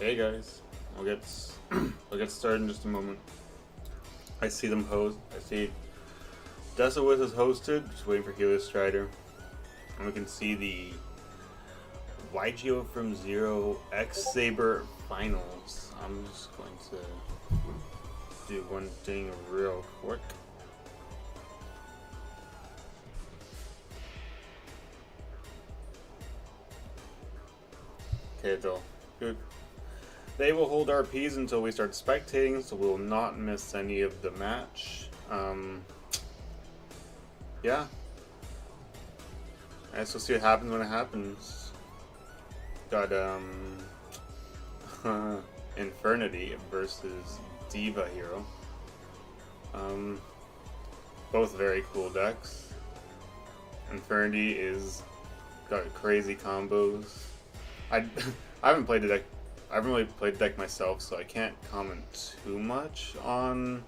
Hey guys, we'll get started in just a moment. I see them host. I see Desolate is hosted. Just waiting for Heliostrider, and we can see the YGOfrom0 X-SABER finals. I'm just going to do one thing real quick. Okay, though. Good. They will hold RPs until we start spectating, so we will not miss any of the match. Yeah. I guess we'll see what happens when it happens. Got Infernity versus Diva hero. Both very cool decks. Infernity is got crazy combos. I haven't played the deck. I haven't really played the deck myself, so I can't comment too much on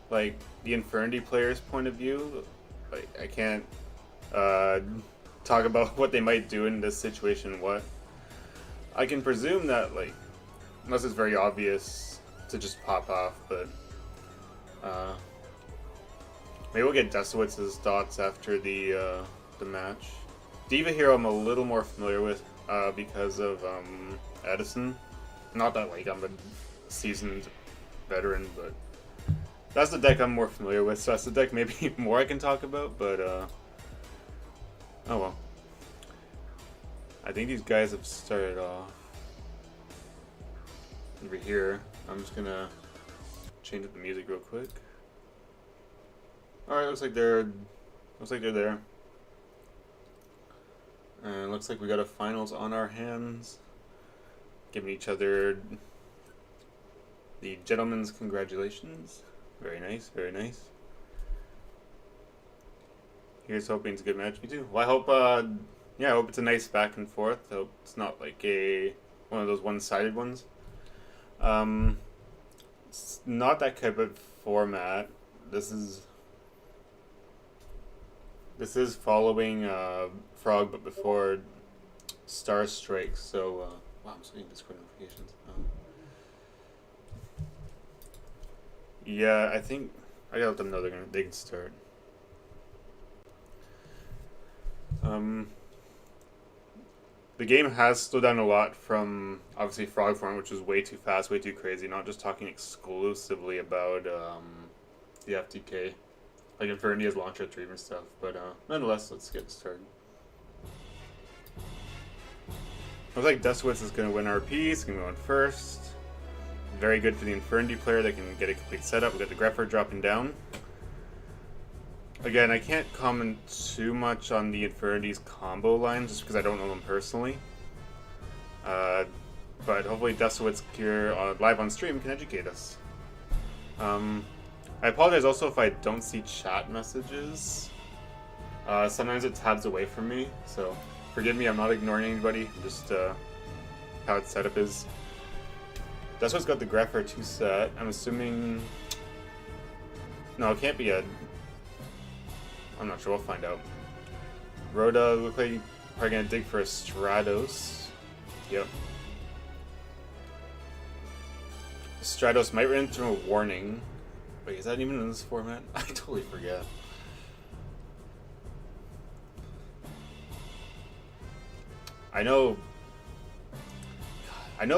like the Infernity player's point of view. Like I can't talk about what they might do in this situation. What I can presume that, like, unless it's very obvious to just pop off, but maybe we'll get Desolate's thoughts after the match. Diva hero I'm a little more familiar with because of Edison. Not that like I'm a seasoned veteran, but that's the deck I'm more familiar with, so that's the deck maybe more I can talk about, but oh well. I think these guys have started off over here. I'm just gonna change up the music real quick. Alright, looks like they're there. And looks like we got a finals on our hands. Giving each other the gentleman's congratulations. Very nice, very nice. Here's hoping it's a good match. Me too. Well, I hope, yeah, I hope it's a nice back and forth. I hope it's not like one of those one-sided ones. It's not that type of format. This is following Frog, but before Star Strike. So, wow, I'm seeing Discord notifications. Yeah, I think I gotta let them know they can start. The game has slowed down a lot from obviously Frog form, which was way too fast, way too crazy. Not just talking exclusively about the FTK, like Infernity has launched at 3 and stuff. But nonetheless, let's get started. Looks like Desolate's is going to win RP. It's going to go in first. Very good for the Infernity player. They can get a complete setup. We got the Grepher dropping down. Again, I can't comment too much on the Infernity's combo lines just because I don't know them personally. But hopefully Desolate's here live on stream can educate us. I apologize also if I don't see chat messages. Sometimes it tabs away from me, so forgive me, I'm not ignoring anybody, just how its setup is. Desolate's got the Grepher 2 set. I'm assuming... No, it can't be a... I'm not sure, we'll find out. Rhoda look like probably gonna dig for a Stratos. Yep. Stratos might run into a warning. Wait, is that even in this format? I totally forget. I know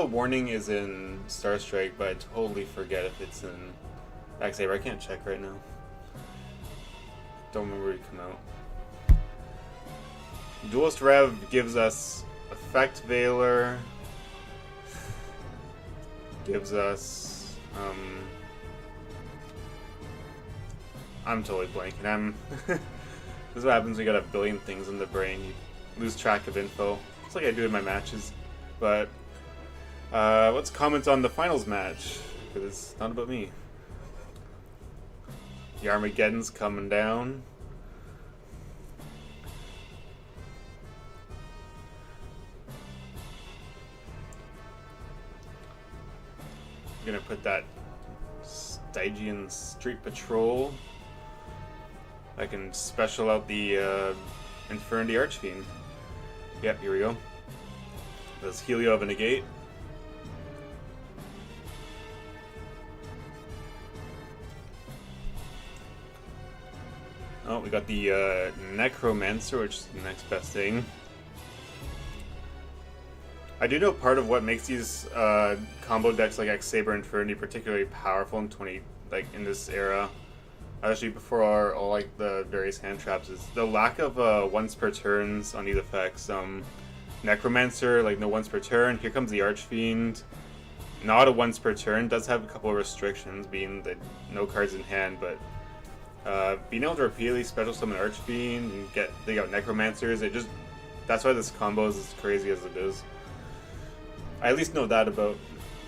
warning is in Star Strike, but I totally forget if it's in X-SABER. I can't check right now. Don't remember where it come out. Duelist Rev gives us Effect Veiler. Gives us I'm totally blanking. This is what happens when you got a billion things in the brain. You lose track of info. It's like I do in my matches. But let's comment on the finals match, because it's not about me. The Armageddon's coming down. I'm gonna put that Stygian Street Patrol. I can special out the Infernity Archfiend. Yep, here we go. Does Helio have a negate? Oh, we got the Necromancer, which is the next best thing. I do know part of what makes these combo decks like X-SABER and Infernity particularly powerful in in this era, actually before all like the various hand traps, is the lack of once per turns on these effects. Necromancer, like no once per turn. Here comes the Archfiend, not a once per turn. Does have a couple of restrictions, being that no cards in hand, but being able to repeatedly special summon Archfiend and they got Necromancers. That's why this combo is as crazy as it is. I at least know that about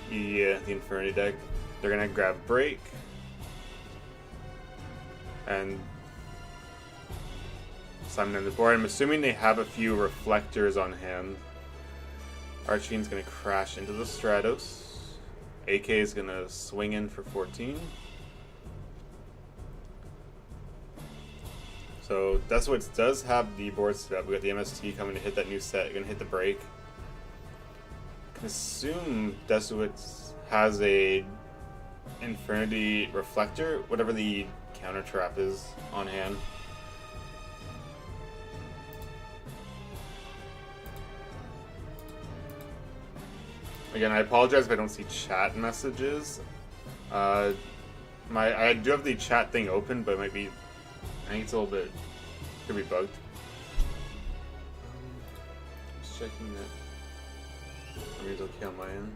the Infernity deck. They're gonna grab Break and summon in the board. I'm assuming they have a few Reflectors on hand. Archfiend's gonna crash into the Stratos. AK is gonna swing in for 14. So Desolate does have the board set up. We got the MST coming to hit that new set. Gonna hit the Break. I assume Desolate has a Infernity Reflector, whatever the counter trap is, on hand. Again, I apologize if I don't see chat messages. I do have the chat thing open, but it might be, I think it's a little bit, could be bugged. Just checking that. It's okay on my end.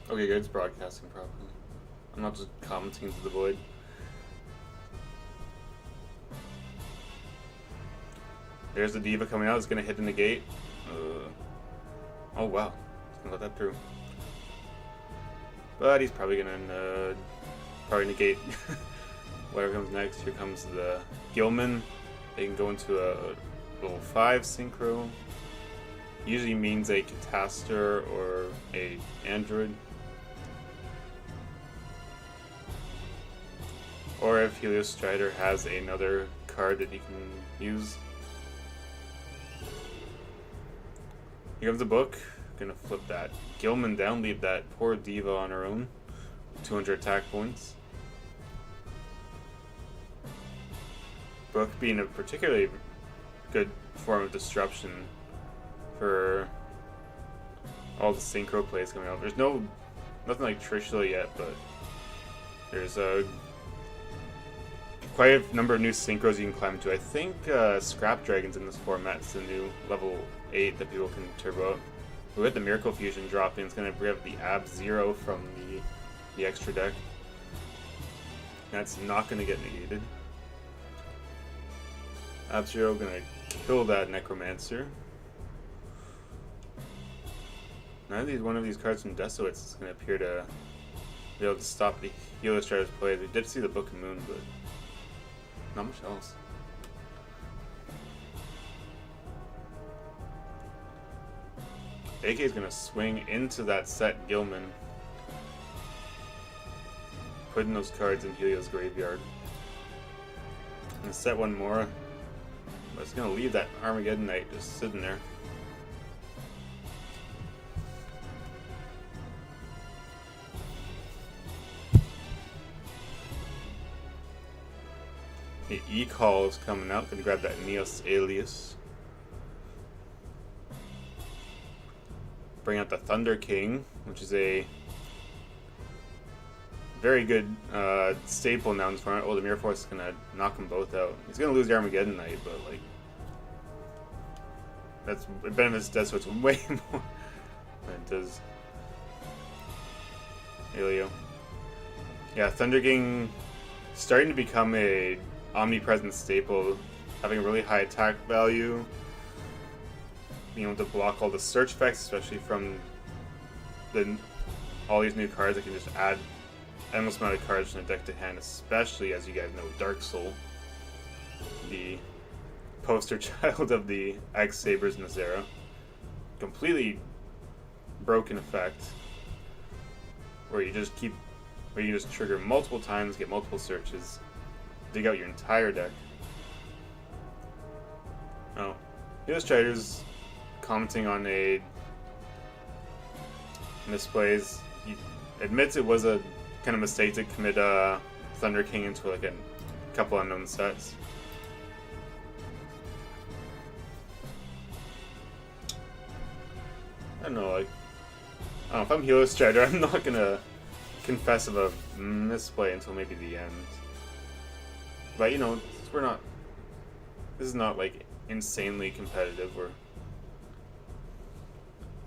Okay, good. It's broadcasting properly. I'm not just commenting into the void. There's the Diva coming out. It's gonna hit the negate. Oh wow, he's gonna let that through. But he's probably gonna negate whatever comes next. Here comes the Gilman. They can go into a level 5 synchro. Usually means a Catastor or a Android. Or if Heliostrider has another card that he can use. Here comes the book. Gonna flip that Gilman down, leave that poor Diva on her own. 200 attack points. Book being a particularly good form of disruption for all the synchro plays coming out. There's nothing like Trishula yet, but there's quite a number of new synchros you can climb to. I think Scrap Dragon's in this format. It's the new level 8 that people can turbo up. We got the Miracle Fusion dropping. It's going to grab the Ab-Zero from the extra deck. That's not going to get negated. Ab-Zero going to kill that Necromancer. One of these cards from Desolates is going to appear to be able to stop the Heliostrider's play. We did see the Book of Moon, but not much else. AK is going to swing into that set Gilman, putting those cards in Helio's graveyard. And set one more, but it's going to leave that Armageddon Knight just sitting there. The E-Call is coming out. Gonna grab that Neos Alias. Bring out the Thunder King, which is a very good staple now in this format. Oh, the Mirror Force is gonna knock them both out. He's gonna lose the Armageddon Knight, but like it benefits Desolates way more than it does Helio. Yeah, Thunder King starting to become a omnipresent staple, having a really high attack value, being able to block all the search effects, especially from all these new cards that can just add endless amount of cards from the deck to hand, especially, as you guys know, Dark Soul, the poster child of the X-SABERs in this era. Completely broken effect, where you just trigger multiple times, get multiple searches, dig out your entire deck. Oh, Heliostrider's commenting on a misplays. He admits it was a kind of mistake to commit Thunder King into like a couple unknown sets. I don't know, like, I don't know, if I'm Heliostrider, I'm not gonna confess of a misplay until maybe the end. But you know, this is not like insanely competitive.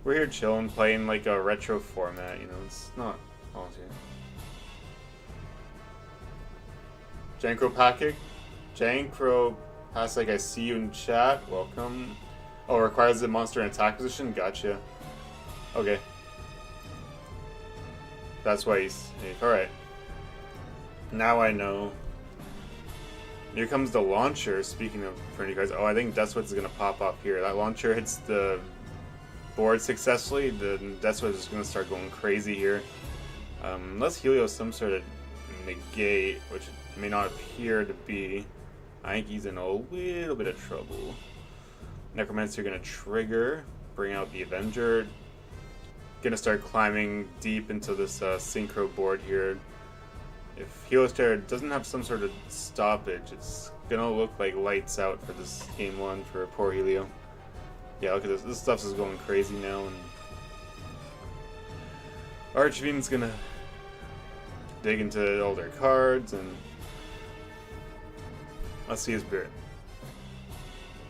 We're here chilling, playing like a retro format, you know, it's not honestly. Jankro Pakic? Jankro Pakic, I see you in chat, welcome. Oh, requires the monster in attack position? Gotcha. Okay. That's why he's... Alright. Now I know. Here comes the launcher, speaking of Infernity cards. Oh, I think Deathwitz is going to pop up here. That launcher hits the board successfully, the Deathwitz is going to start going crazy here. Unless Helio some sort of negate, which it may not appear to be. I think he's in a little bit of trouble. Necromancer going to trigger, bring out the Avenger. Going to start climbing deep into this synchro board here. If Heliostrider doesn't have some sort of stoppage, it's going to look like lights out for this game one for poor Helio. Yeah, look at this. This stuff is going crazy now. And Archfiend's going to dig into all their cards and let's see his spirit.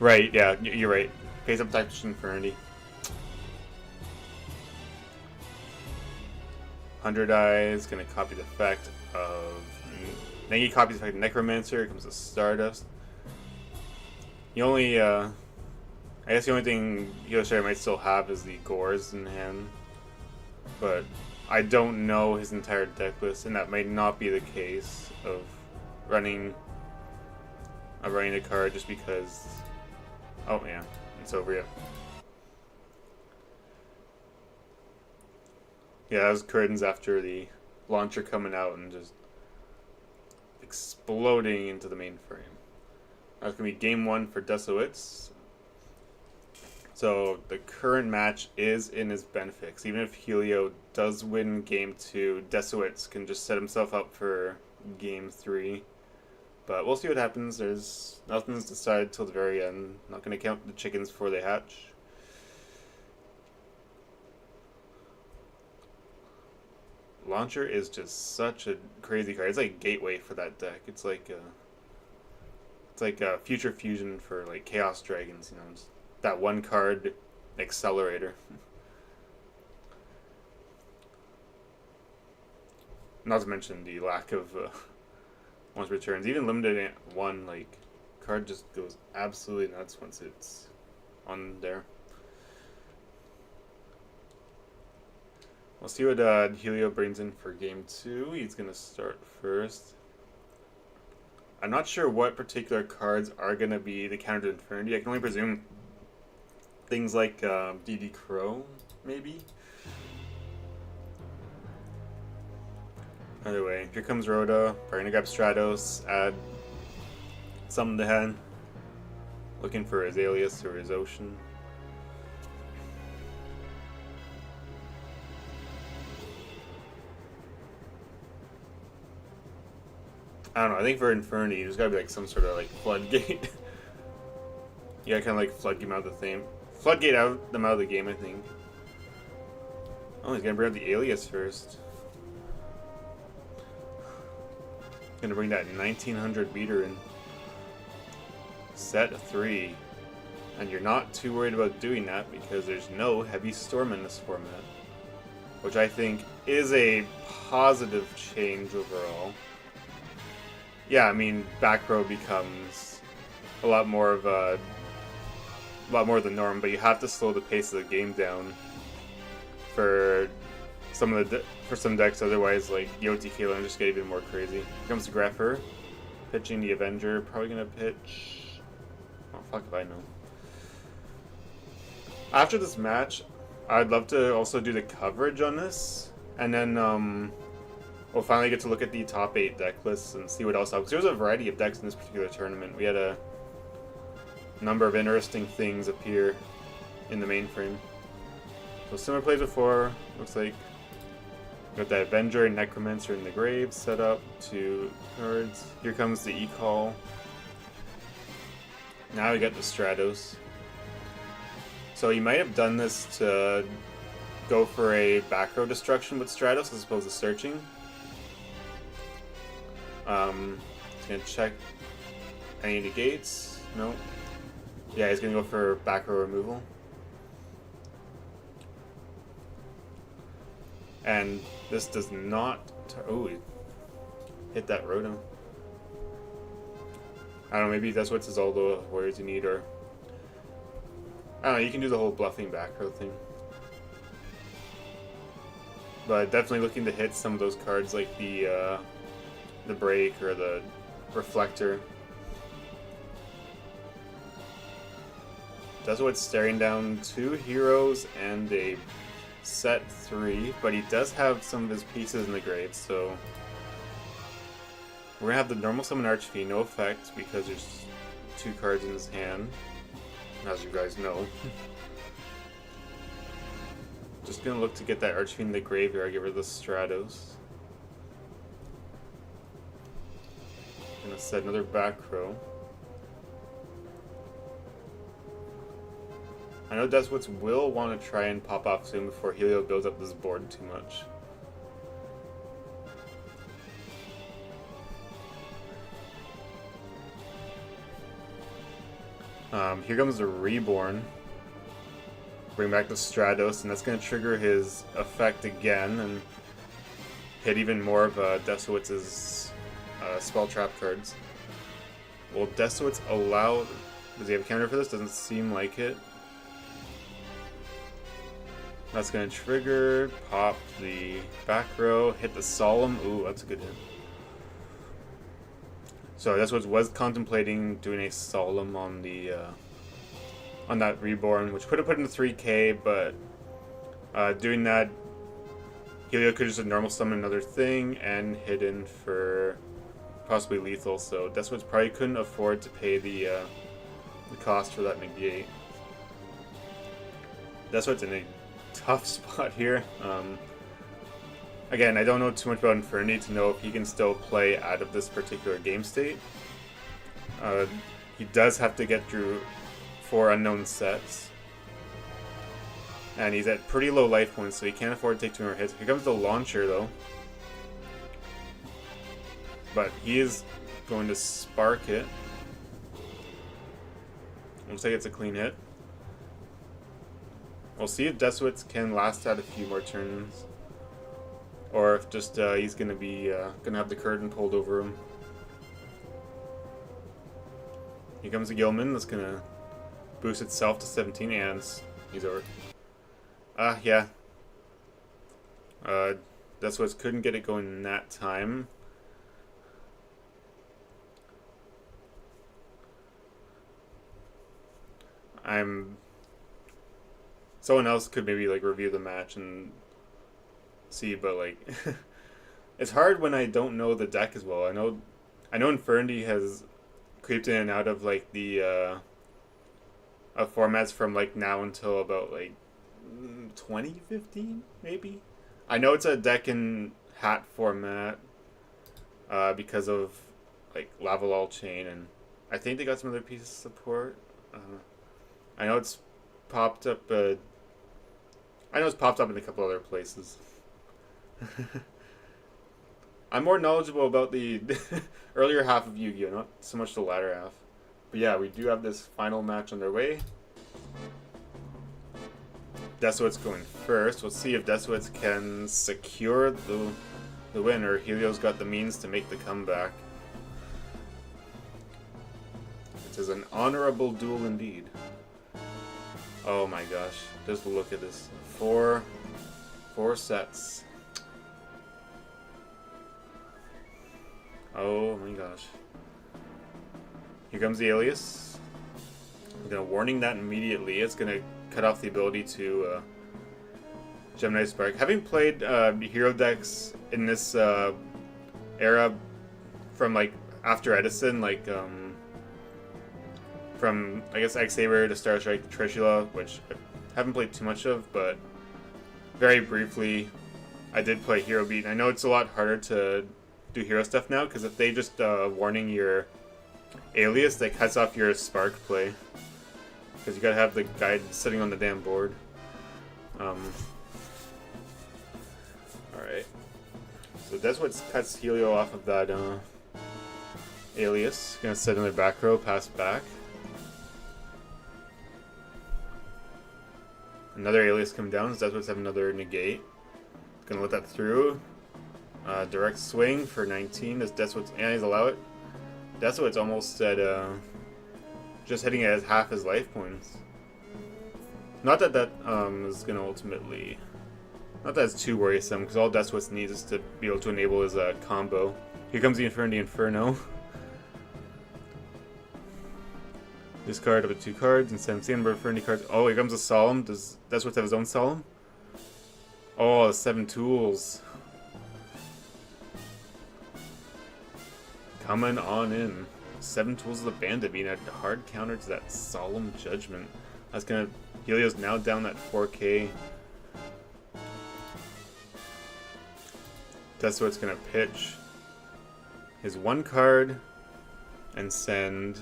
Right, yeah, you're right. Pays up Tactical Infernity. 100 Eyes, gonna copy the effect of... Then he copies the effect of Necromancer, here comes the Stardust. The only, I guess the only thing Heliostrider might still have is the Gores in hand. But I don't know his entire deck list, and that might not be the case of running the card just because... Oh yeah, it's over yet. Yeah, that was curtains after the launcher coming out and just exploding into the mainframe. That's going to be game one for Deathwitz. So the current match is in his benefit. Even if Helio does win game two, Deathwitz can just set himself up for game three. But we'll see what happens. There's nothing's decided till the very end. Not going to count the chickens before they hatch. Launcher is just such a crazy card. It's like gateway for that deck. It's like a future fusion for like Chaos Dragons. You know, it's that one card accelerator. Not to mention the lack of once returns. Even limited one, like, card just goes absolutely nuts once it's on there. We'll see what Helio brings in for game two. He's going to start first. I'm not sure what particular cards are going to be the counter to Infernity. I can only presume things like DD Crow, maybe? Either way, here comes Rhoda. Probably going to grab Stratos, add something to hand. Looking for his Alias or his Ocean. I don't know, I think for Infernity, there's gotta be like some sort of like floodgate. Yeah, kind of like floodgate out of the theme. Floodgate them out of the game, I think. Oh, he's gonna bring out the Alias first. Gonna bring that 1900 meter in. Set 3. And you're not too worried about doing that because there's no Heavy Storm in this format. Which I think is a positive change overall. Yeah, I mean, back row becomes a lot more the norm, but you have to slow the pace of the game down for some decks. Otherwise, like Yoti Kalen just get even more crazy. Here comes Greffer, pitching the Avenger. Probably gonna pitch. Oh fuck if I know. After this match, I'd love to also do the coverage on this, and then we'll finally get to look at the top 8 deck lists and see what else happens. There was a variety of decks in this particular tournament. We had a number of interesting things appear in the mainframe. So similar plays before, looks like Got the Avenger and Necromancer in the grave set up, 2 cards. Here comes the E-Call. Now we got the Stratos. So he might have done this to go for a back row destruction with Stratos as opposed to searching. He's gonna check any negates. No. Yeah, he's gonna go for back row removal. And this does not. Oh, he hit that Rotom. I don't know, maybe that's what's all the warriors you need, or I don't know, you can do the whole bluffing back row thing. But definitely looking to hit some of those cards like the break or the reflector. That's what's staring down 2 heroes and a set 3, but he does have some of his pieces in the grave, so we're gonna have the normal summon Archfiend, no effect because there's 2 cards in his hand, as you guys know. Just gonna look to get that Archfiend in the graveyard, get rid of the Stratos. Gonna set another back row. I know Despots will want to try and pop off soon before Helio builds up this board too much. Here comes the Reborn. Bring back the Stratos, and that's going to trigger his effect again and hit even more of Desowitz's spell trap cards. Will Desowitz allow... Does he have a counter for this? Doesn't seem like it. That's going to trigger, pop the back row, hit the Solemn. Ooh, that's a good hit. So that's what was contemplating doing a Solemn on the on that Reborn, which could have put into 3k, but doing that, Helio could just normal summon another thing and hit in for possibly lethal. So that's what probably couldn't afford to pay the cost for that negate. That's what's in a tough spot here. Again, I don't know too much about Infernity to know if he can still play out of this particular game state. He does have to get through 4 unknown sets. And he's at pretty low life points, so he can't afford to take 2 more hits. Here comes the launcher, though. But he is going to spark it. Looks like it's a clean hit. We'll see if Desowitz can last out a few more turns, or if just he's gonna have the curtain pulled over him. Here comes a Gilman that's gonna boost itself to 17, and he's over. Yeah. Desowitz couldn't get it going in that time. Someone else could maybe like review the match and see, but like it's hard when I don't know the deck as well. I know Infernity has creeped in and out of like the formats from like now until about like 2015 maybe. I know it's a deck in hat format because of like Lavalol chain, and I think they got some other pieces of support. I know it's popped up. I know it's popped up in a couple other places. I'm more knowledgeable about the earlier half of Yu-Gi-Oh, not so much the latter half. But yeah, we do have this final match underway. Desowitz going first. Let's see if Desowitz can secure the win, or Helio's got the means to make the comeback. It is an honorable duel indeed. Oh my gosh, just look at this. 4 sets. Oh my gosh. Here comes the Alias. I'm gonna warning that immediately. It's gonna cut off the ability to Gemini Spark. Having played hero decks in this era from like after Edison, like from I guess X-SABER to Star Strike to Trishula, which I haven't played too much of, but very briefly I did play Hero Beat. I know it's a lot harder to do hero stuff now, because if they just warning your alias, that cuts off your spark play. Because you gotta have the guide sitting on the damn board. Alright. So that's what cuts Helio off of that alias. Gonna set another back row, pass back. Another alias come down, so that's what's have another negate. Gonna let that through. Direct swing for 19. Does Deathwit's he's allow it? Deathwit's almost at just hitting at half his life points. Not that that is gonna ultimately, not that it's too worrisome, because all Deathwit's needs is to be able to enable his combo. Here comes the Infernity Inferno. Discard up to 2 cards and send number of Infernity cards. Oh, here comes a Solemn. Does Deathwit's have his own Solemn? Oh, 7 tools. Coming on in. 7 tools of the Bandit being a hard counter to that Solemn Judgment. That's gonna. Helio's now down that 4K. That's what's gonna pitch his 1 card and send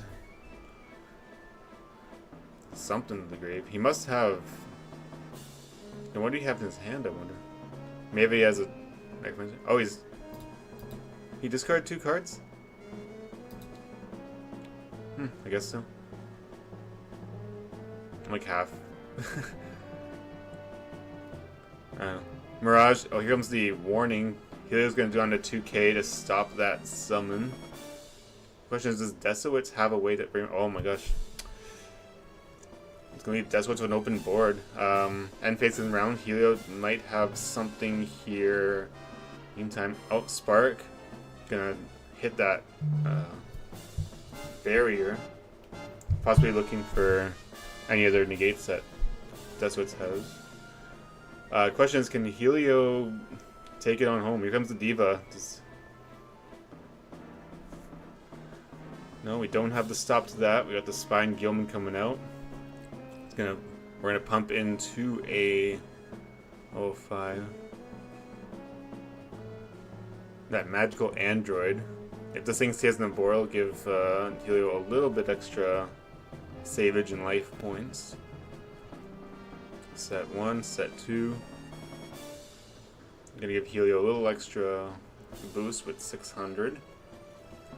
something to the grave. He must have. Now, what do you have in his hand, I wonder? Maybe he has a. Oh, he discarded 2 cards? I guess so. Like half. Mirage. Oh, here comes the warning. Helio's gonna do on to 2K to stop that summon. Question is, does Desowitz have a way to bring. Oh my gosh. It's gonna leave Desowitz with an open board. End facing round. Helio might have something here. Meantime. Oh, Spark. Gonna hit that barrier. Possibly looking for any other negates that Desowitz has. Question is, can Helio take it on home? Here comes the Diva. No, we don't have the stop to that. We got the Spine Gilman coming out. We're gonna pump into a 05. That magical android. If this thing stays in the board, it'll give Helio a little bit extra savage and life points. Set 1, set 2. I'm gonna give Helio a little extra boost with 600.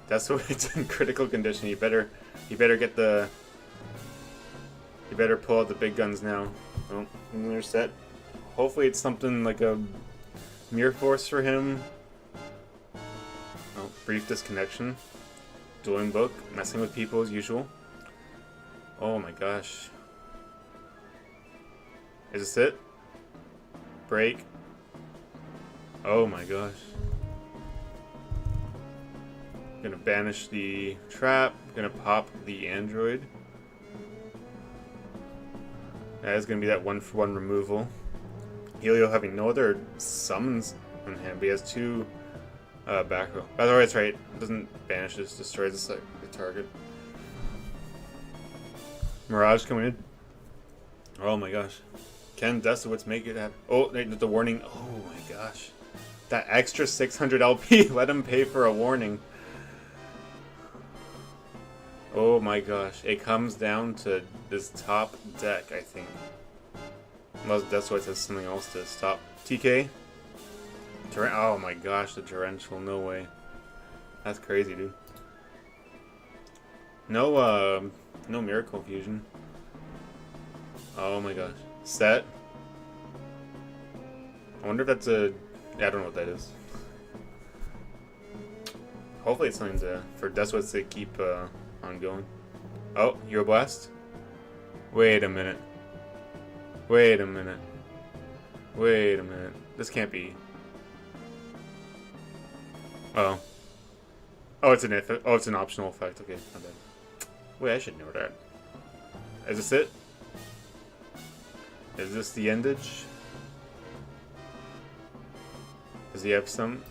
That's what it's in critical condition. You better get the. You better pull out the big guns now. Oh, another set. Hopefully it's something like a Mirror Force for him. Oh, brief disconnection. Dueling Book, messing with people as usual. Oh my gosh. Is this it? Break. Oh my gosh. Gonna banish the trap. Gonna pop the android. That is gonna be that 1-for-1 removal. Helio having no other summons on him, but he has 2 back row. By the way, that's right. It doesn't banish, it destroys the target. Mirage coming in. Oh my gosh. Can Desowitz make it happen? Oh, the warning. Oh my gosh. That extra 600 LP, let him pay for a warning. Oh my gosh. It comes down to this top deck, I think. Unless Desowitz has something else to stop. TK? Oh my gosh, the Torrential. No way. That's crazy, dude. No Miracle Fusion. Oh my gosh. Set. I wonder if that's a. Yeah, I don't know what that is. Hopefully it's something for Desowitz to keep on going. Oh, Hero Blast? Wait a minute. Wait a minute. Wait a minute. This can't be. Oh. Oh, it's an optional effect. Okay, not bad. Wait, I should know that. Is this it? Is this the endage? Does he have some?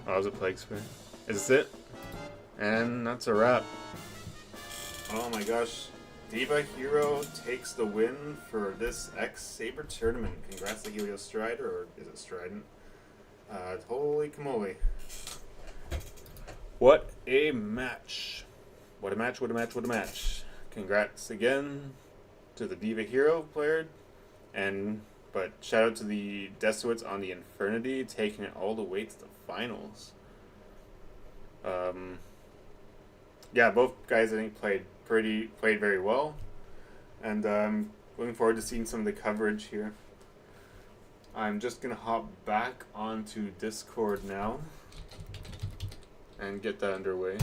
Oh, is it Plague Sphere? Is this it? And that's a wrap. Oh my gosh. Diva Hero takes the win for this X-SABER tournament. Congrats to Heliostrider, or is it Strident? Holy camole. What a match. What a match, what a match, what a match. Congrats again to the Diva Hero player. But shout out to the Desuits on the Infernity, taking it all the way to the finals. Yeah, both guys I think played very well, and looking forward to seeing some of the coverage here. I'm just gonna hop back onto Discord now and get that underway.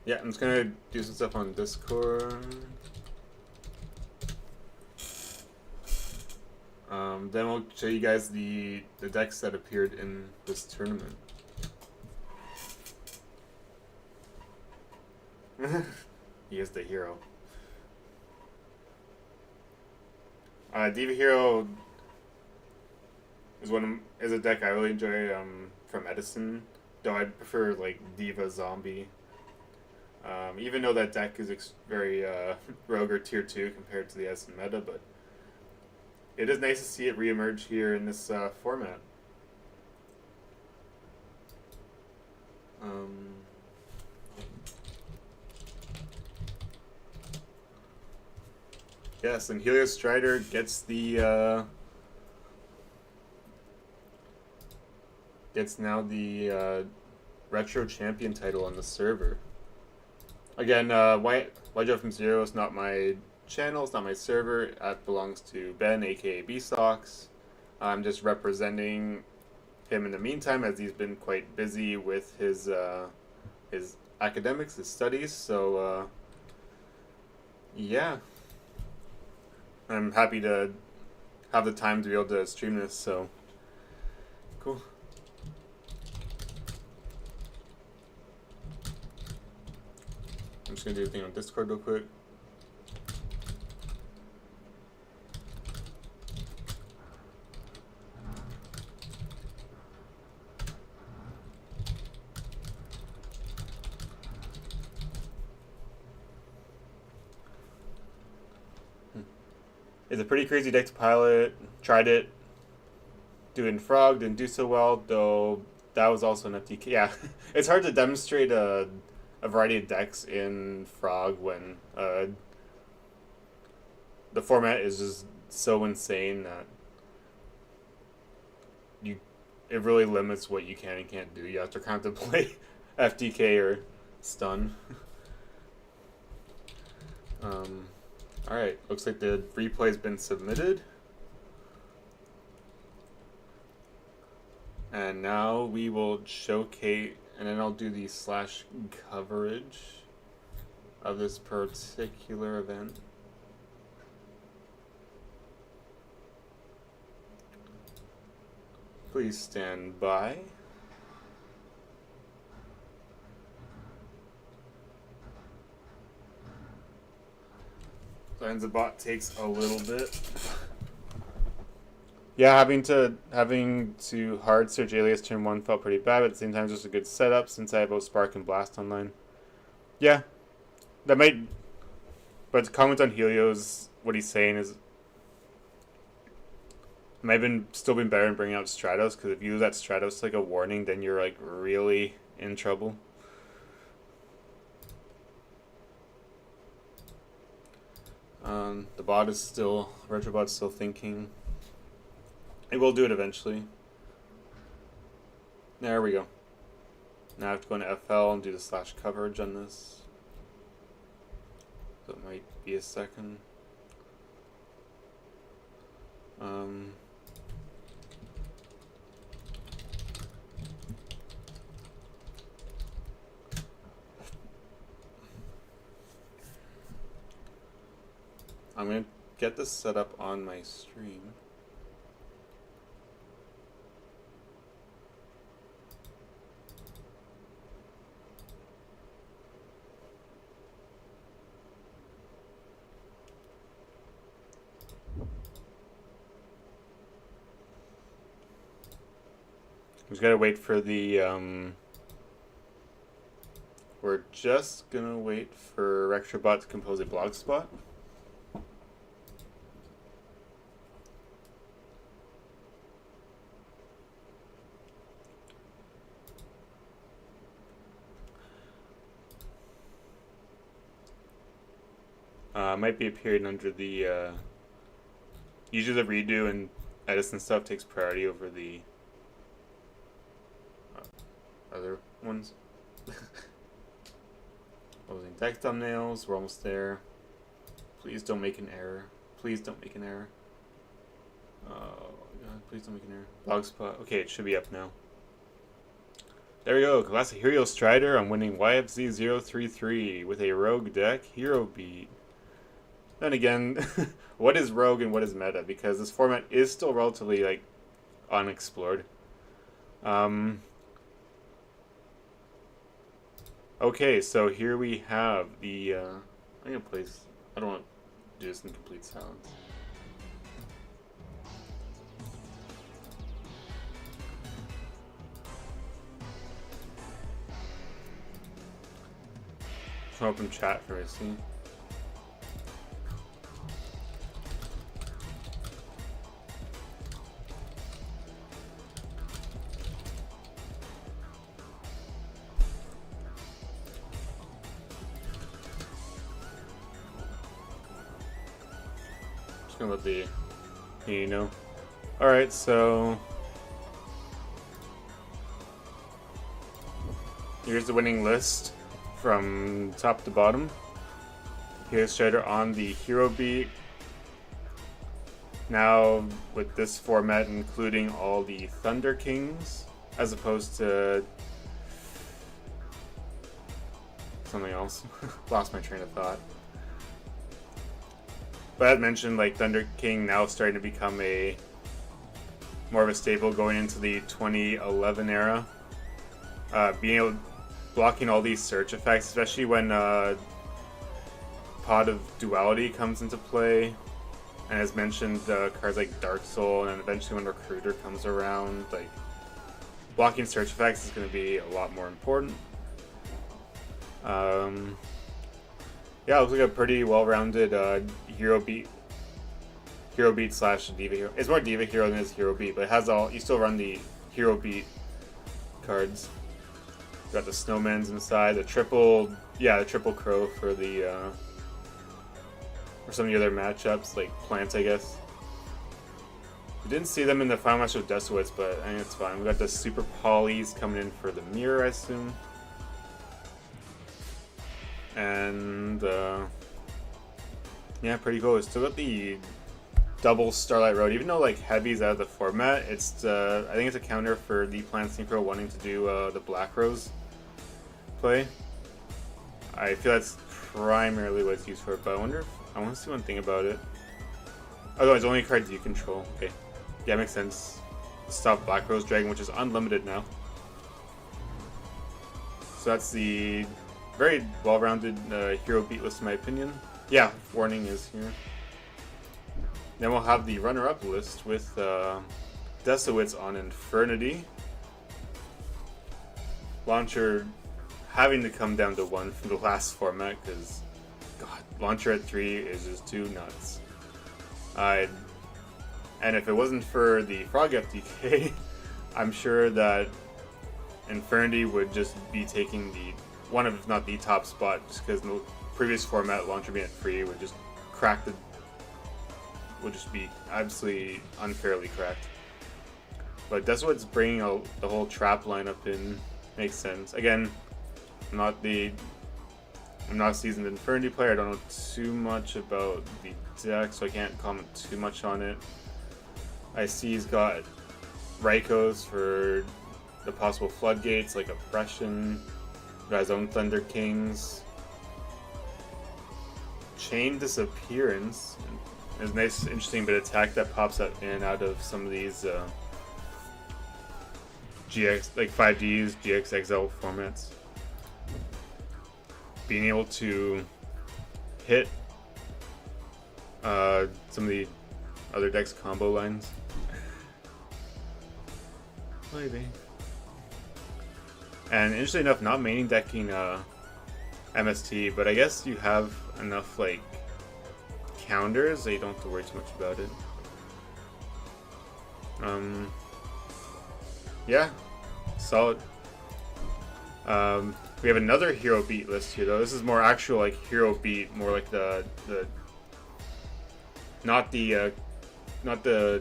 Yeah, I'm just gonna do some stuff on Discord. Then we'll show you guys the decks that appeared in this tournament. He is the hero. Diva Hero is a deck I really enjoy from Edison, though I prefer like Diva Zombie. Even though that deck is very rogue or tier 2 compared to the Edison meta, but it is nice to see it reemerge here in this format. Yes, and Heliostrider gets now the retro champion title on the server. Again, YGOfrom0 is not my channel, it's not my server. That belongs to Ben, aka B-Stocks. I'm just representing him in the meantime, as he's been quite busy with his academics, his studies. So yeah, I'm happy to have the time to be able to stream this. So cool. I'm just gonna do a thing on Discord real quick. It's a pretty crazy deck to pilot. Tried it. Doing Frog, didn't do so well, though that was also an FTK. Yeah, it's hard to demonstrate a variety of decks in Frog when the format is just so insane that it really limits what you can and can't do. You have to kind of play FTK or stun. Alright, looks like the replay's been submitted. And now we will showcase, and then I'll do the / coverage of this particular event. Please stand by. Sometimes the bot takes a little bit. Yeah, having to hard search Alias turn 1 felt pretty bad, but at the same time just a good setup since I have both Spark and Blast online. Yeah, that might. But to comment on Helio's, what he's saying is, it might have still been better in bringing out Stratos, because if you lose that Stratos like a warning, then you're like really in trouble. The bot is still, Retrobot's still thinking. It will do it eventually. There we go. Now I have to go into FL and do the / coverage on this. So it might be a second. I'm going to get this set up on my stream. just gotta wait for the we're just gonna wait for Rectobot to compose a blog spot. Might be appearing under the usually the redo and edits and stuff takes priority over the other ones. Closing text thumbnails, we're almost there. Please don't make an error. Please don't make an error. Oh god, please don't make an error. Blog spot. Okay, it should be up now. There we go. Classic Heliostrider. I'm winning YFZ033 with a rogue deck, Hero Beat. Then again, what is rogue and what is meta? Because this format is still relatively like unexplored. Okay, so here we have the I'm gonna place. I don't want to do this in complete silence. Just open chat for a scene. Just gonna let the know. Alright, so here's the winning list from top to bottom. Heliostrider on the Hero Beat. Now with this format including all the Thunder Kings as opposed to something else. Lost my train of thought. But as mentioned, like Thunder King now starting to become a more of a staple going into the 2011 era. Being able blocking all these search effects, especially when Pod of Duality comes into play, and as mentioned, cards like Dark Soul, and eventually when Recruiter comes around, like blocking search effects is going to be a lot more important. Yeah, it looks like a pretty well-rounded Hero Beat slash Diva Hero. It's more Diva Hero than it is Hero Beat, but it has all. You still run the Hero Beat cards. Got the snowmans inside, the triple crow for the for some of the other matchups, like plants, I guess. We didn't see them in the final match of Desowitz, but I think it's fine. We got the super polys coming in for the mirror, I assume. And yeah, pretty cool. We still got the double Starlight Road, even though like Heavy's out of the format. It's I think it's a counter for the Plant Synchro wanting to do the Black Rose play. I feel that's primarily what it's used for, but I wonder if I want to see one thing about it. Otherwise, only cards you control. Okay, yeah, makes sense. Stop Black Rose Dragon, which is unlimited now. So that's the very well-rounded Hero Beat list, in my opinion. Yeah, warning is here. Then we'll have the runner-up list with Desowitz on Infernity. Launcher having to come down to 1 from the last format, because, God, Launcher at 3 is just too nuts. And if it wasn't for the Frog FDK, I'm sure that Infernity would just be taking the one of, if not the top spot, just because in the previous format, Launcher being at 3 would just crack the, would just be absolutely unfairly cracked. But Desowitz bringing the whole trap lineup in makes sense. Again, I'm not a seasoned Infernity player. I don't know too much about the deck, so I can't comment too much on it. I see he's got Raikos for the possible floodgates, like Oppression. Got his own Thunder Kings. Chain Disappearance. There's a nice, interesting bit of attack that pops up in and out of some of these GX, like 5Ds, GXXL formats. Being able to hit some of the other decks' combo lines. Maybe. And interestingly enough, not maining decking MST, but I guess you have enough like counters that you don't have to worry too much about it. Yeah, solid. We have another hero beat list here though. This is more actual like hero beat, more like the not the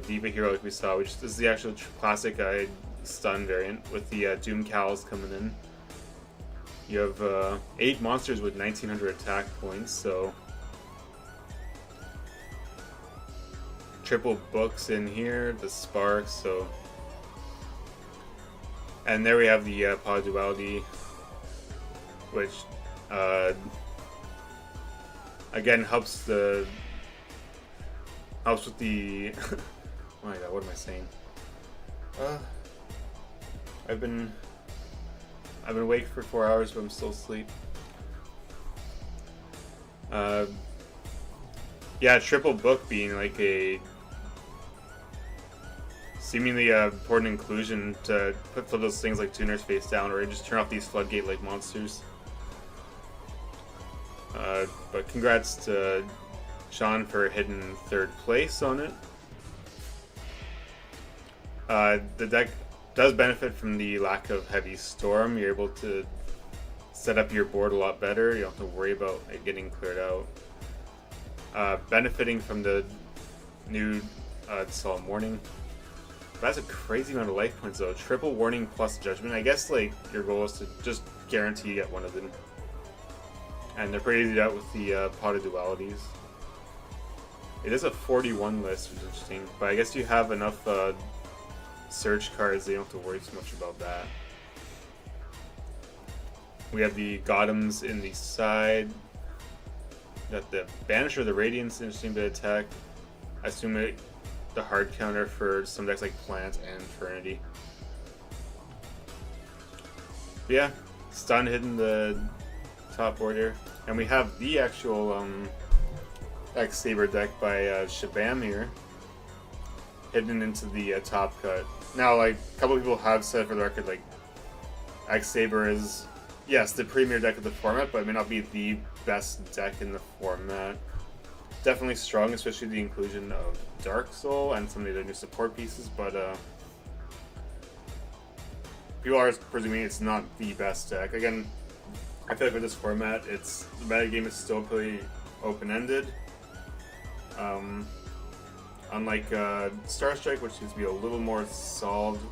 Diva hero like we saw. This is the actual classic stun variant with the Doom Cowls coming in. You have 8 monsters with 1900 attack points, so triple books in here, the sparks, so. And there we have the pod duality, which again helps with the oh my god, what am I saying? I've been awake for 4 hours, but I'm still asleep. Yeah, triple book being like a seemingly important inclusion to put those things like tuners face down, or just turn off these floodgate like monsters. But congrats to Sean for hitting 3rd place on it. The deck does benefit from the lack of heavy storm. You're able to set up your board a lot better. You don't have to worry about it getting cleared out. Benefiting from the new Solemn Warning. That's a crazy amount of life points though. Triple Warning plus Judgment. I guess like your goal is to just guarantee you get one of them. And they're pretty easy out with the pot of dualities. It is a 41 list, which is interesting. But I guess you have enough search cards, they don't have to worry too much about that. We have the Gotems in the side. Got the Banisher, the Radiance, interesting bit of attack. I assume the hard counter for some decks like Plant and Infernity. But yeah, stun hitting the top board here. And we have the actual X-SABER deck by Shabam here, hidden into the top cut. Now, like, a couple people have said for the record, like, X-SABER is, yes, the premier deck of the format, but it may not be the best deck in the format. Definitely strong, especially the inclusion of Dark Soul and some of the other new support pieces, but people are presuming it's not the best deck. Again, I feel like with this format, the metagame is still pretty open-ended. Unlike Star Strike, which seems to be a little more solved,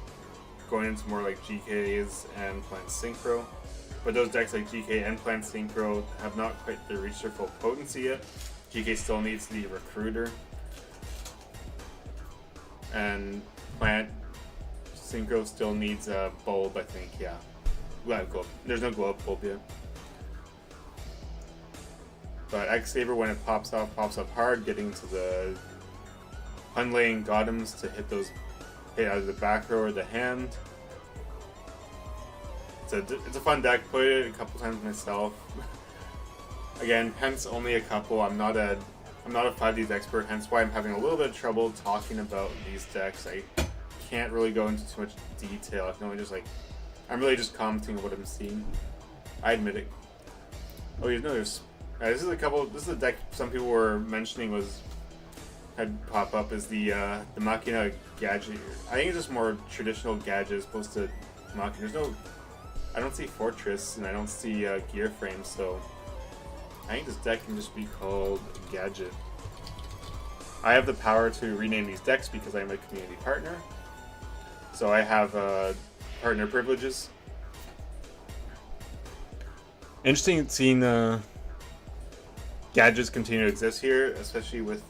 going into more like GKs and Plant Synchro. But those decks like GK and Plant Synchro have not quite reached their full potency yet. GK still needs the Recruiter. And Plant Synchro still needs a Bulb, I think, yeah. Globe. There's no Globe Bulb yet. But X-SABER, when it pops up hard, getting to the unlaying Gotems to hit either the back row or the hand. It's a fun deck. Played it a couple times myself. Again, hence only a couple. I'm not a 5Ds expert, hence why I'm having a little bit of trouble talking about these decks. I can't really go into too much detail. I can only just I'm really just commenting on what I'm seeing. I admit it. Oh, you know, this is a deck some people were mentioning had pop up as the Machina gadget. I think it's just more traditional gadget as opposed to Machina. I don't see Fortress and I don't see Gear Frame, so I think this deck can just be called Gadget. I have the power to rename these decks because I'm a community partner, so I have partner privileges. Interesting seeing gadgets continue to exist here, especially with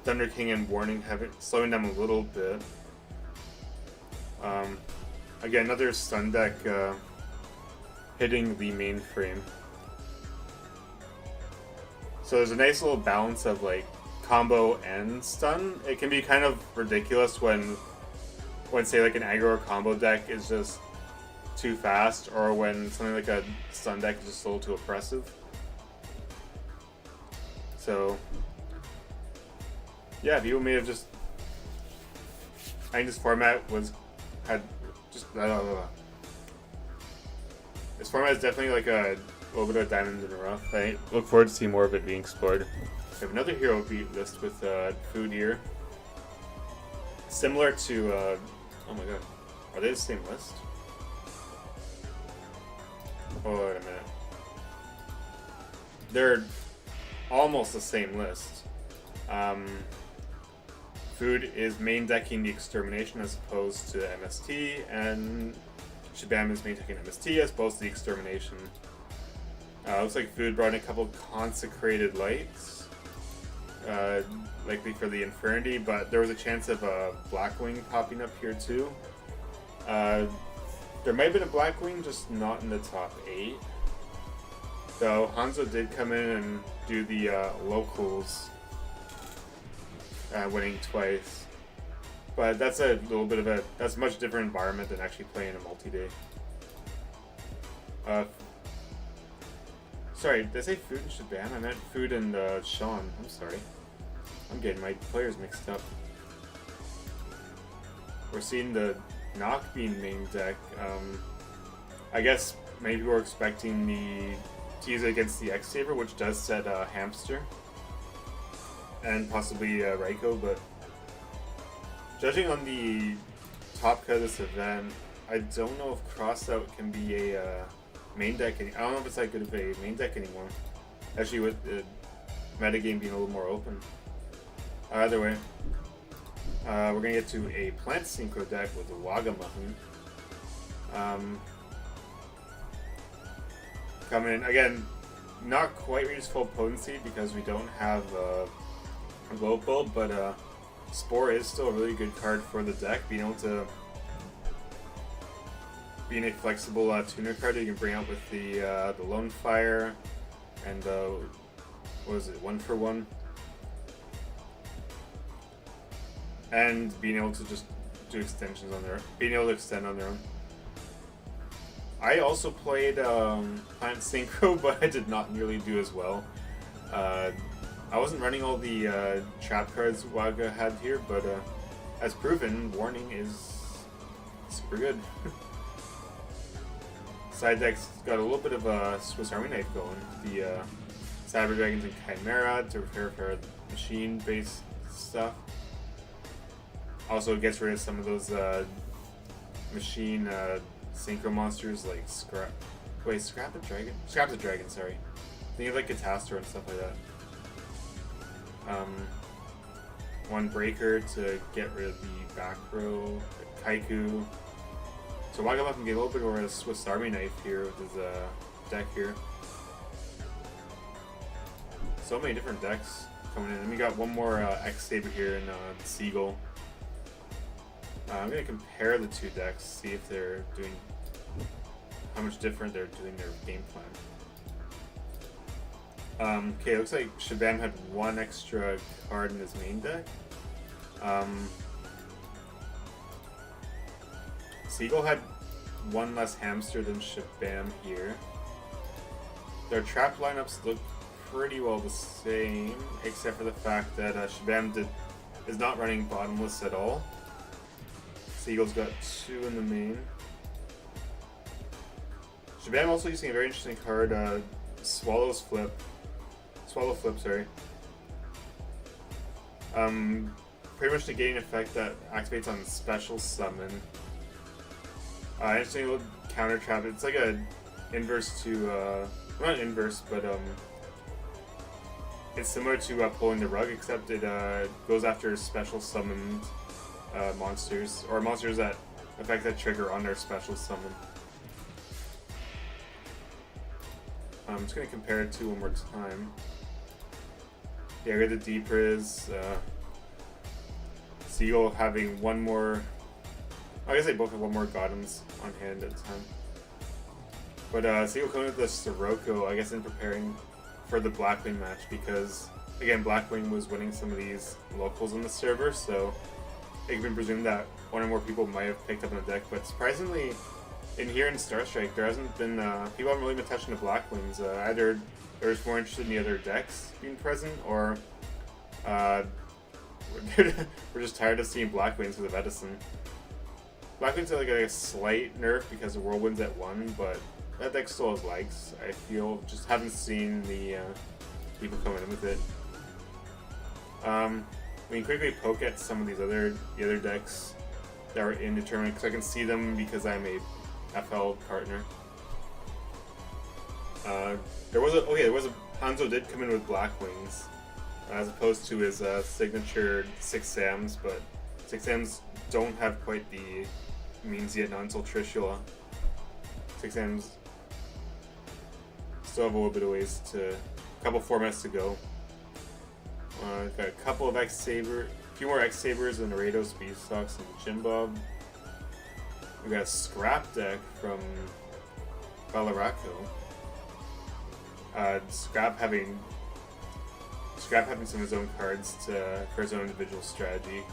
Thunder King and Warning slowing them a little bit. Again, another stun deck hitting the mainframe. So there's a nice little balance of like combo and stun. It can be kind of ridiculous when say like an aggro or combo deck is just too fast, or when something like a stun deck is just a little too oppressive. So yeah, people may have just, I think this format This format is definitely like a little bit of diamond in the rough. I look forward to seeing more of it being explored. We have another hero beat list with food here. Similar to, oh my god, are they the same list? Oh, wait a minute. They're almost the same list. Food is main decking the Extermination as opposed to MST, and Shabam is main decking MST as opposed to the Extermination. Looks like Food brought in a couple Consecrated Lights, likely for the Infernity, but there was a chance of a Blackwing popping up here too. There might have been a Blackwing, just not in the top 8. So Hanzo did come in and do the locals, winning twice. But that's a little bit of that's a much different environment than actually playing a multi-day. Sorry, did I say Food and Shabam? I meant Food and Sean. I'm sorry. I'm getting my players mixed up. We're seeing the Knock being main deck. I guess maybe we're expecting to use it against the X-SABER, which does set Hamster. And possibly Raiko, but judging on the top cut of this event, I don't know if Crossout can be a main deck. I don't know if it's that good of a main deck anymore. Actually, with the metagame being a little more open. Either way, we're gonna get to a plant synchro deck with the Wagamutton. Coming in again, not quite reached full potency because we don't have a Globe Bulb, but Spore is still a really good card for the deck. Being able to being a flexible tuner card that you can bring out with the Lone Fire and what was it, 1-for-1, and being able to just do extensions on their being able to extend on their own. I also played Plant Synchro, but I did not nearly do as well. I wasn't running all the trap cards Waga had here, but as proven, Warning is super good. Side deck's got a little bit of a Swiss Army knife going. The Cyber Dragons and Chimera to repair for machine-based stuff. Also gets rid of some of those machine synchro monsters like Scrap the Dragon, sorry. Think of like Catastor and stuff like that. One Breaker to get rid of the back row, Kaiku. So Wagamut can get a little bit more of a Swiss Army knife here with his deck here. So many different decks coming in. And we got one more X-SABER here in Seagull. I'm going to compare the two decks, see if they're doing, how much different they're doing their game plan. Okay, looks like Shabam had one extra card in his main deck. Seagull had one less hamster than Shabam here. Their trap lineups look pretty well the same, except for the fact that Shabam is not running bottomless at all. Seagull's got two in the main. Shabam also using a very interesting card, Swallow Flip, sorry. Pretty much negating effect that activates on Special Summon. Interesting little counter trap. It's like a inverse to, not inverse, but it's similar to pulling the rug, except it goes after special summoned monsters, or monsters that effect that trigger on their special summon. I'm just going to compare it to one more time. Yeah, we got the Depriz, Seagull having one more, I guess they both have one more Gotems on hand at a time. But Seagull coming with the Sirocco, I guess in preparing for the Blackwing match, because again, Blackwing was winning some of these locals on the server, so it can be presumed that one or more people might have picked up on the deck. But surprisingly, in here in Star Strike, there hasn't been people haven't really been touching the Blackwings. Either they're just more interested in the other decks being present, or we're just tired of seeing Blackwings because of Edison. Blackwings are like a slight nerf because the Whirlwind's at 1, but that deck still has likes. I feel just haven't seen the people coming in with it. We can quickly poke at some of these other decks that are in the tournament because I can see them because I'm a FL partner. There was a Hanzo did come in with Black Wings as opposed to his signature 6 Sams, but 6 Sams don't have quite the means yet, not until Trishula. 6 Sams still have a little bit of ways to, a couple formats to go. Got a couple of X-SABER, a few more X-SABERs and Naredo, Speedstocks, and Chimbab. We got a Scrap deck from Valaraco. Scrap having some of his own cards for his own individual strategy.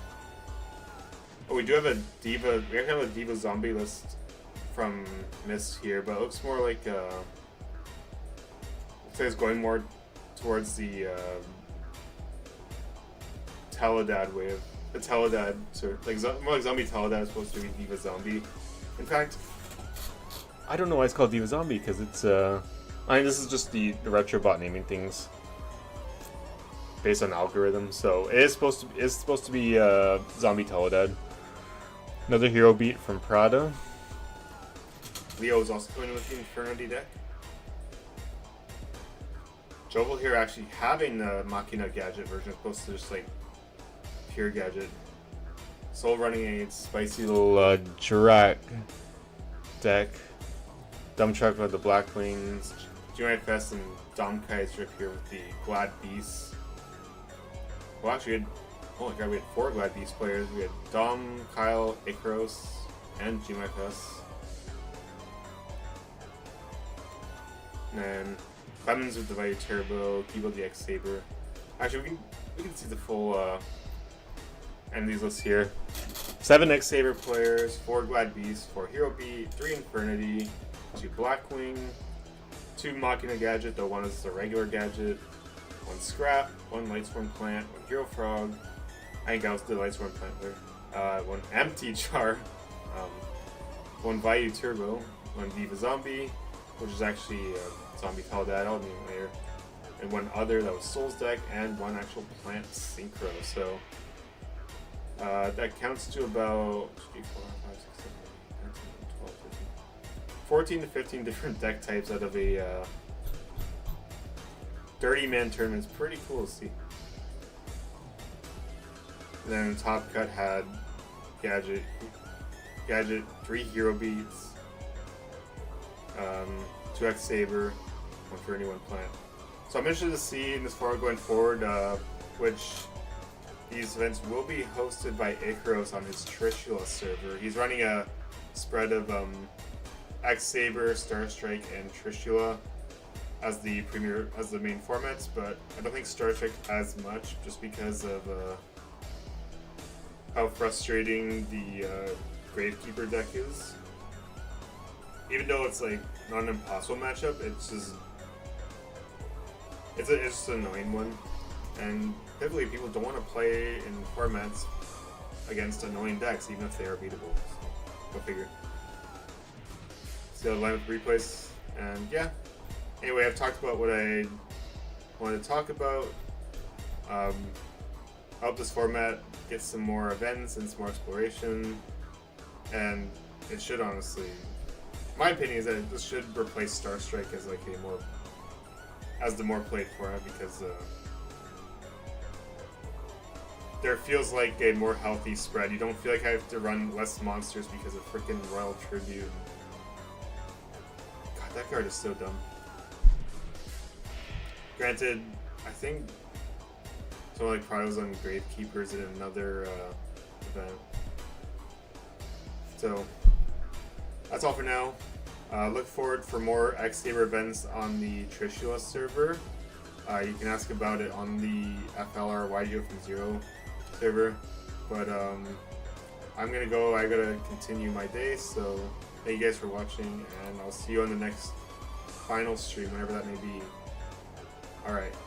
Oh, we do have a Diva. We actually have a Diva zombie list from Mist here, but it looks more like looks like it's going more towards the Teledad wave. The Teledad sort of like more like Zombie Teledad is supposed to be Diva Zombie. In fact, I don't know why it's called Diva Zombie because it's I mean, this is just the Retrobot naming things based on algorithm. So it is supposed to be Zombie Teledad. Another hero beat from Prada. Leo is also coming with the Infernity deck. Jovel here actually having the Machina gadget version as opposed to just like pure gadget. Soul running a spicy little Jurak deck. Dumb Truck with the Black Wings. GMFS and Dom Kaiser here with the Glad Beasts. Well, actually, oh my god, we had 4 Glad Beast players. We had Dom, Kyle, Icaros, and GMFS. And then Clemens with the Value Turbo, Diva the X-SABER. Actually, we can see the full end of these lists here. 7 X-SABER players, 4 Glad Beasts, 4 Hero Beat, 3 Infernity, 2 Blackwing, 2 Machina gadget, though one is a regular gadget, 1 Scrap, 1 Lightsworn Plant, 1 Hero Frog. I think I was the Lightsworn Plant there. 1 Empty Jar, 1 Vayu Turbo, 1 Diva Zombie, which is actually Zombie Teledad, I'll name it later, and 1 other that was Souls deck, and 1 actual Plant Synchro. So that counts to about 14 to 15 different deck types out of a 30-man tournament. It's pretty cool to see. And then Top Cut had Gadget, 3 Hero Beats, 2 X-SABER, 1 for anyone Plant. So I'm interested to see in this format going forward, which these events will be hosted by Icaros on his Trishula server. He's running a spread of X-SABER, Starstrike, and Trishula as the main formats, but I don't think Starstrike as much just because of how frustrating the Gravekeeper deck is. Even though it's like not an impossible matchup, it's just an annoying one, and typically people don't want to play in formats against annoying decks, even if they are beatable. So, go figure. So lineup replays, and yeah. Anyway, I've talked about what I wanted to talk about. I hope this format gets some more events and some more exploration, and it should honestly. My opinion is that this should replace Starstrike as like the more played format because there feels like a more healthy spread. You don't feel like I have to run less monsters because of freaking Royal Tribute. God, that card is so dumb. Granted, I think someone like Prada was on Gravekeepers in another event. So that's all for now. Look forward for more X-SABER events on the Trishula server. You can ask about it on the FLR YGOfrom0 server. But I'm gonna go. I gotta continue my day. So thank you guys for watching, and I'll see you on the next final stream, whenever that may be. All right.